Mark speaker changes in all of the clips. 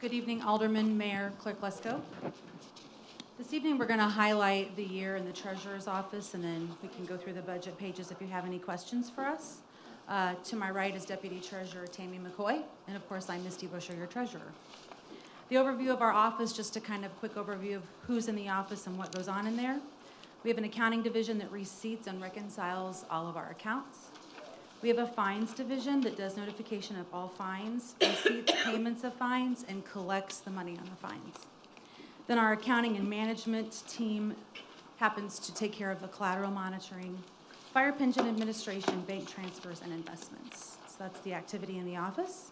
Speaker 1: Good evening, Alderman, Mayor, Clerk Lesko. This evening, we're going to highlight the year in the Treasurer's office, and then we can go through the budget pages if you have any questions for us. To my right is Deputy Treasurer Tammy McCoy, and of course, I'm Misty Busher, your Treasurer. The overview of our office, just a kind of quick overview of who's in the office and what goes on in there. We have an accounting division that receipts and reconciles all of our accounts. We have a fines division that does notification of all fines, receipts, payments of fines, and collects the money on the fines. Then our accounting and management team happens to take care of the collateral monitoring, fire pension administration, bank transfers, and investments. So that's the activity in the office.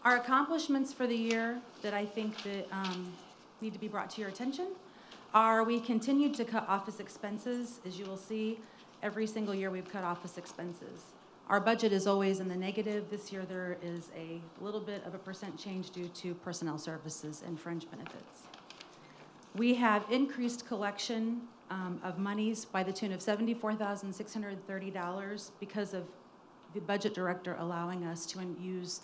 Speaker 1: Our accomplishments for the year that I think that need to be brought to your attention are we continued to cut office expenses. As you will see, every single year we've cut office expenses. Our budget is always in the negative. This year there is a little bit of a percent change due to personnel services and fringe benefits. We have increased collection of monies by the tune of $74,630 because of the budget director allowing us to use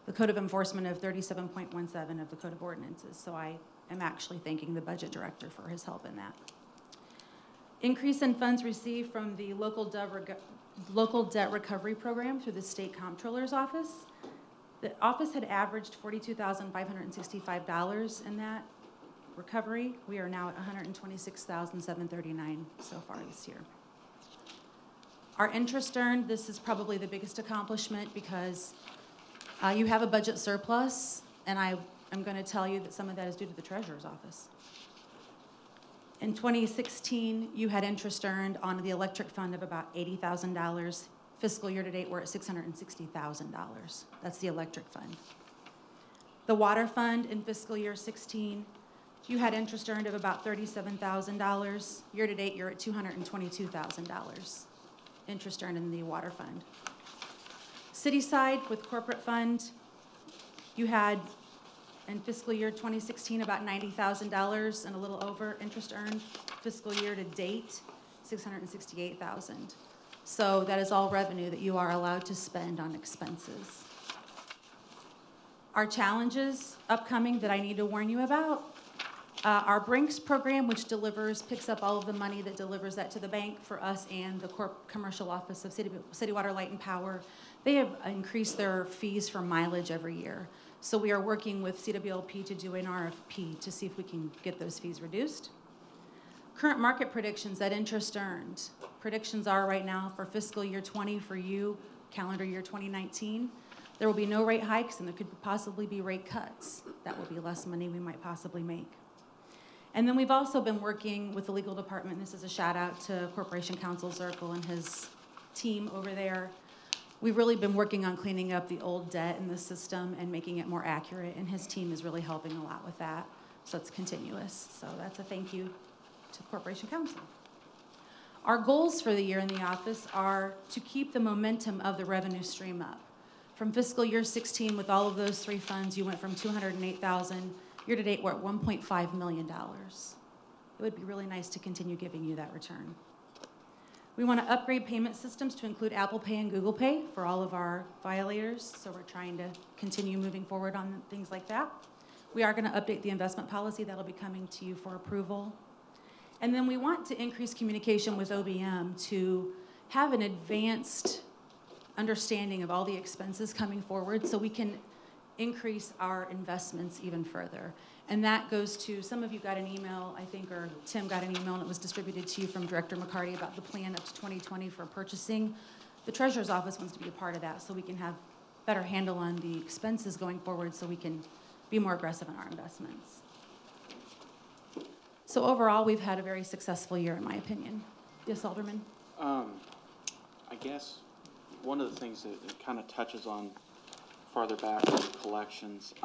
Speaker 1: the Code of Enforcement of 37.17 of the Code of Ordinances. So I am actually thanking the budget director for his help in that. Increase in funds received from the local debt recovery program through the State Comptroller's Office. The office had averaged $42,565 in that recovery. We are now at $126,739 so far this year. Our interest earned, this is probably the biggest accomplishment because you have a budget surplus, and I'm going to tell you that some of that is due to the Treasurer's Office. In 2016, you had interest earned on the electric fund of about $80,000. Fiscal year to date, we're at $660,000. That's the electric fund. The water fund in fiscal year 16, you had interest earned of about $37,000. Year to date, you're at $222,000 interest earned in the water fund. City side with corporate fund, you had in fiscal year 2016, about $90,000 and a little over interest earned. Fiscal year to date, $668,000. So that is all revenue that you are allowed to spend on expenses. Our challenges upcoming that I need to warn you about, our Brinks program, which picks up all of the money that delivers that to the bank for us and the commercial office of City Water, Light, and Power. They have increased their fees for mileage every year. So we are working with CWLP to do an RFP to see if we can get those fees reduced. Current market predictions at interest earned. Predictions are right now for fiscal year 20 for you, calendar year 2019. There will be no rate hikes and there could possibly be rate cuts. That will be less money we might possibly make. And then we've also been working with the legal department. This is a shout out to Corporation Counsel Zirkle and his team over there. We've really been working on cleaning up the old debt in the system and making it more accurate, and his team is really helping a lot with that. So it's continuous. So that's a thank you to Corporation Counsel. Our goals for the year in the office are to keep the momentum of the revenue stream up. From fiscal year 16, with all of those three funds, you went from $208,000. Year to date, we're at $1.5 million. It would be really nice to continue giving you that return. We want to upgrade payment systems to include Apple Pay and Google Pay for all of our violators, so we're trying to continue moving forward on things like that. We are going to update the investment policy. That'll be coming to you for approval. And then we want to increase communication with OBM to have an advanced understanding of all the expenses coming forward so we can increase our investments even further. And that goes to, some of you got an email, I think, or Tim got an email, and it was distributed to you from Director McCarty about the plan up to 2020 for purchasing. The Treasurer's Office wants to be a part of that so we can have better handle on the expenses going forward so we can be more aggressive in our investments. So overall, we've had a very successful year, in my opinion. Yes, Alderman?
Speaker 2: I guess one of the things that it kind of touches on farther back is collections.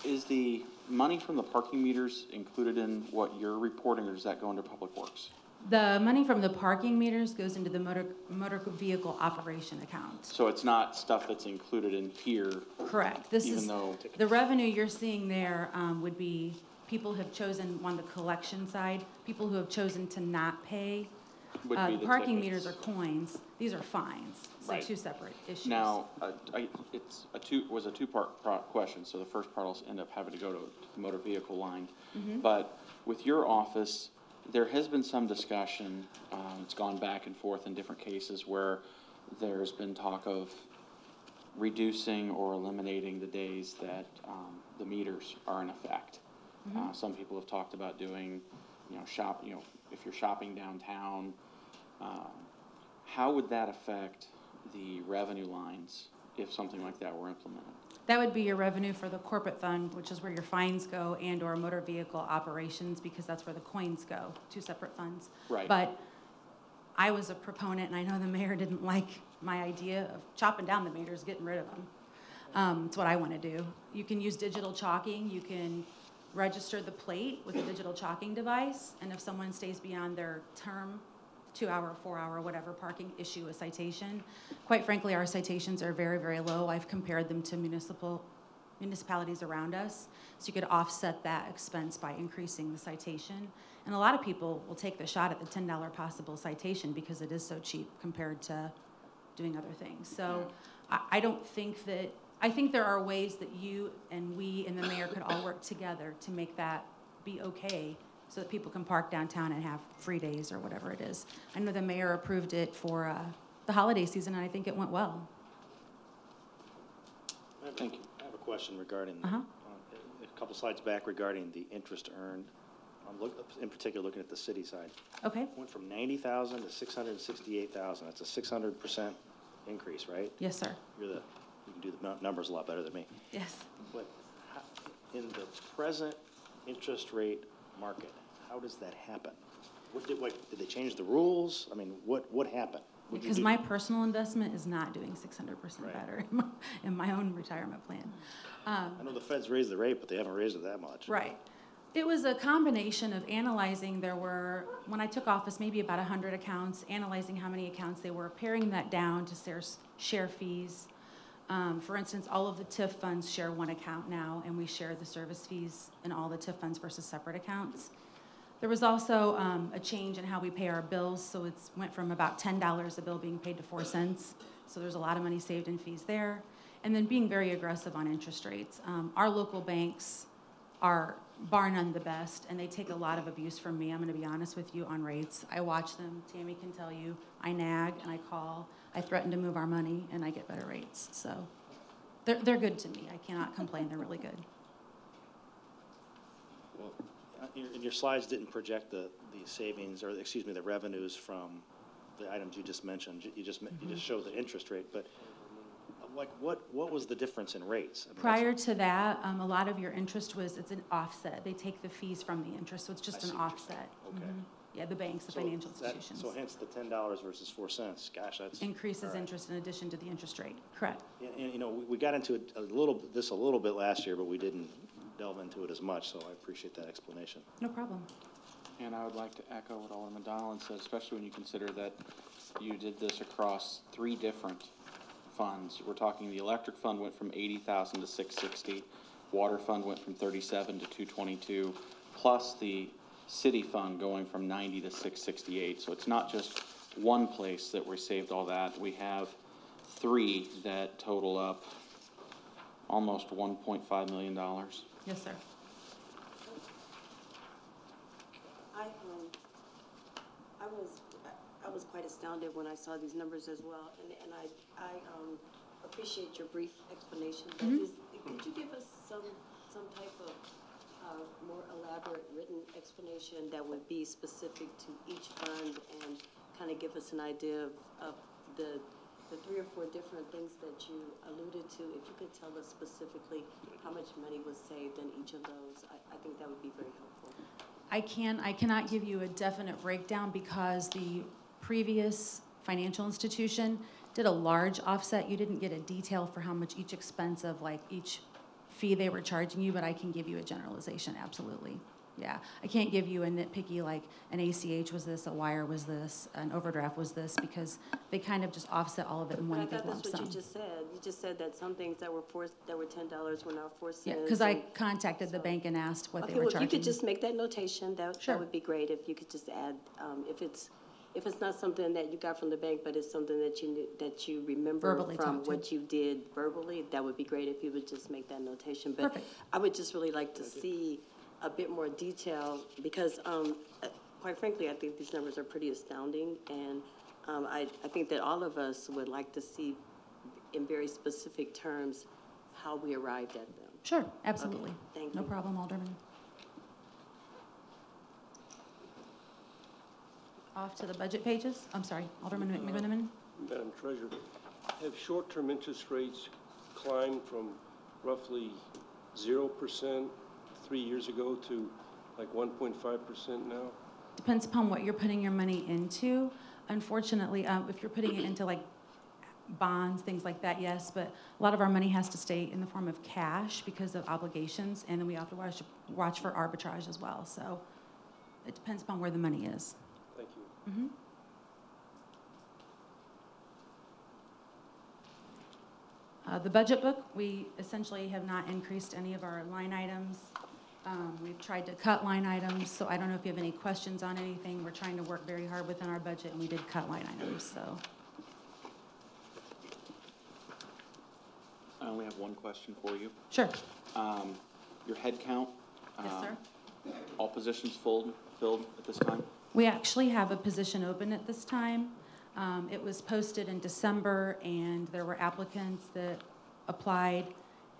Speaker 2: Is the money from the parking meters included in what you're reporting, or does that go into Public Works?
Speaker 1: The money from the parking meters goes into the motor vehicle operation account.
Speaker 2: So it's not stuff that's included in here?
Speaker 1: Correct. The revenue you're seeing there would be people have chosen on the collection side, people who have chosen to not pay
Speaker 2: would be the
Speaker 1: Parking
Speaker 2: tickets.
Speaker 1: meters are coins, these are fines, so
Speaker 2: Right.
Speaker 1: two separate issues.
Speaker 2: Now, it's a two-part question, so the first part will end up having to go to the motor vehicle line. But with your office, there has been some discussion, it's gone back and forth in different cases where there's been talk of reducing or eliminating the days that, the meters are in effect. Some people have talked about doing, if you're shopping downtown, how would that affect the revenue lines if something like that were implemented?
Speaker 1: That would be your revenue for the corporate fund, which is where your fines go, and or motor vehicle operations, because that's where the coins go, two separate funds.
Speaker 2: Right.
Speaker 1: But I was a proponent, and I know the mayor didn't like my idea of chopping down the meters, getting rid of them. It's what I want to do. You can use digital chalking. You can register the plate with a digital chalking device, and if someone stays beyond their term, 2-hour, 4-hour, whatever parking, issue a citation. Quite frankly, our citations are very, very low. I've compared them to municipalities around us. So you could offset that expense by increasing the citation. And a lot of people will take the shot at the $10 possible citation because it is so cheap compared to doing other things. So I don't think that, I think there are ways that you and we and the mayor could all work together to make that be okay, so that people can park downtown and have free days or whatever it is. I know the mayor approved it for the holiday season, and I think it went well.
Speaker 2: Thank you.
Speaker 3: I have a question regarding, a couple slides back regarding the interest earned. In particular, looking at the city side.
Speaker 1: Okay,
Speaker 3: Went from 90,000 to 668,000. That's a 600% increase, right?
Speaker 1: yes, sir.
Speaker 3: You can do the numbers a lot better than me.
Speaker 1: Yes.
Speaker 3: But in the present interest rate market, how does that happen? Did they change the rules? I mean, what happened? What'd you
Speaker 1: Because
Speaker 3: do?
Speaker 1: my personal investment is not doing 600%
Speaker 3: Right.
Speaker 1: better in my own retirement plan.
Speaker 3: I know the Feds raised the rate, but they haven't raised it that much.
Speaker 1: Right. It was a combination of analyzing, there were, when I took office, maybe about 100 accounts, analyzing how many accounts they were, paring that down to share fees. For instance, all of the TIF funds share one account now, and we share the service fees in all the TIF funds versus separate accounts. There was also a change in how we pay our bills, so it went from about $10 a bill being paid to 4 cents. So there's a lot of money saved in fees there. And then being very aggressive on interest rates. Our local banks are bar none the best, and they take a lot of abuse from me, I'm gonna be honest with you, on rates. I watch them, Tammy can tell you, I nag and I call, I threaten to move our money, and I get better rates. So they're good to me, I cannot complain, they're really good.
Speaker 3: Well, your slides didn't project the savings, or excuse me, the revenues from the items you just mentioned. You just showed the interest rate, but like what was the difference in rates? I mean,
Speaker 1: Prior to that, a lot of your interest it's an offset. They take the fees from the interest, so it's just an offset.
Speaker 3: Okay.
Speaker 1: Yeah, the banks, the financial institutions.
Speaker 3: So hence the $10 versus 4 cents. Gosh, that's
Speaker 1: Increases
Speaker 3: all right.
Speaker 1: interest in addition to the interest rate, correct.
Speaker 3: And you know, we got into it a little bit last year, but we didn't delve into it as much. So I appreciate that explanation.
Speaker 1: No problem.
Speaker 2: And I would like to echo what Alderman Donlin said, especially when you consider that you did this across 3 different funds. We're talking the electric fund went from 80,000 to 660, water fund went from 37 to 222, plus the city fund going from 90 to 668. So it's not just one place that we saved all that. We have 3 that total up almost $1.5 million.
Speaker 1: Yes, sir.
Speaker 4: I was quite astounded when I saw these numbers as well, and I appreciate your brief explanation. But could you give us some type of more elaborate written explanation that would be specific to each fund and kind of give us an idea of the 3 or 4 different things that you alluded to? If you could tell us specifically how much money was saved in each of those, I think that would be very helpful.
Speaker 1: I cannot give you a definite breakdown because the previous financial institution did a large offset. You didn't get a detail for how much each expense of like each fee they were charging you, but I can give you a generalization, absolutely. Yeah, I can't give you a nitpicky like an ACH was this, a wire was this, an overdraft was this, because they kind of just offset all of it in one big lump sum.
Speaker 4: I thought that's what you just said. You just said that some things that were $10 were now 4 cents.
Speaker 1: Yeah, because I contacted the bank and asked what they were
Speaker 4: well,
Speaker 1: charging.
Speaker 4: if you could just make that notation, that
Speaker 1: Sure.
Speaker 4: would be great. If you could just add, if it's if it's not something that you got from the bank, but it's something that you knew, that you remember
Speaker 1: Verbally
Speaker 4: from
Speaker 1: talked to.
Speaker 4: what you did verbally, that would be great if you would just make that notation. But
Speaker 1: Perfect.
Speaker 4: I would just really like to see a bit more detail, because, quite frankly, I think these numbers are pretty astounding, and, I think that all of us would like to see in very specific terms how we arrived at them.
Speaker 1: Sure, absolutely.
Speaker 4: Thank
Speaker 1: No
Speaker 4: you.
Speaker 1: problem, Alderman. Off to the budget pages. I'm sorry, Alderman McMenamin.
Speaker 5: Madam Treasurer, have short-term interest rates climbed from roughly 0% 3 years ago to like 1.5% now?
Speaker 1: Depends upon what you're putting your money into. Unfortunately, if you're putting it into like bonds, things like that, yes, but a lot of our money has to stay in the form of cash because of obligations, and then we have to watch for arbitrage as well. So it depends upon where the money is.
Speaker 5: Thank you.
Speaker 1: The budget book, we essentially have not increased any of our line items. We've tried to cut line items, so I don't know if you have any questions on anything. We're trying to work very hard within our budget, and we did cut line items, so.
Speaker 2: I only have one question for you.
Speaker 1: Sure.
Speaker 2: Your head count?
Speaker 1: Yes, sir.
Speaker 2: All positions filled at this time?
Speaker 1: We actually have a position open at this time. It was posted in December, and there were applicants that applied,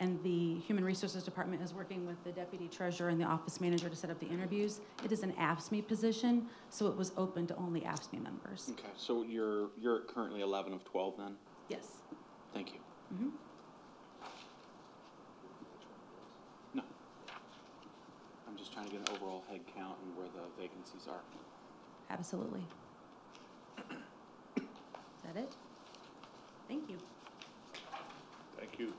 Speaker 1: and the Human Resources Department is working with the Deputy Treasurer and the Office Manager to set up the interviews. It is an AFSCME position, so it was open to only AFSCME members.
Speaker 2: Okay, so you're currently 11 of 12 then?
Speaker 1: Yes.
Speaker 2: Thank you.
Speaker 1: Mhm.
Speaker 2: No. I'm just trying to get an overall head count and where the vacancies are.
Speaker 1: Absolutely. Is that it? Thank you.
Speaker 5: Thank you.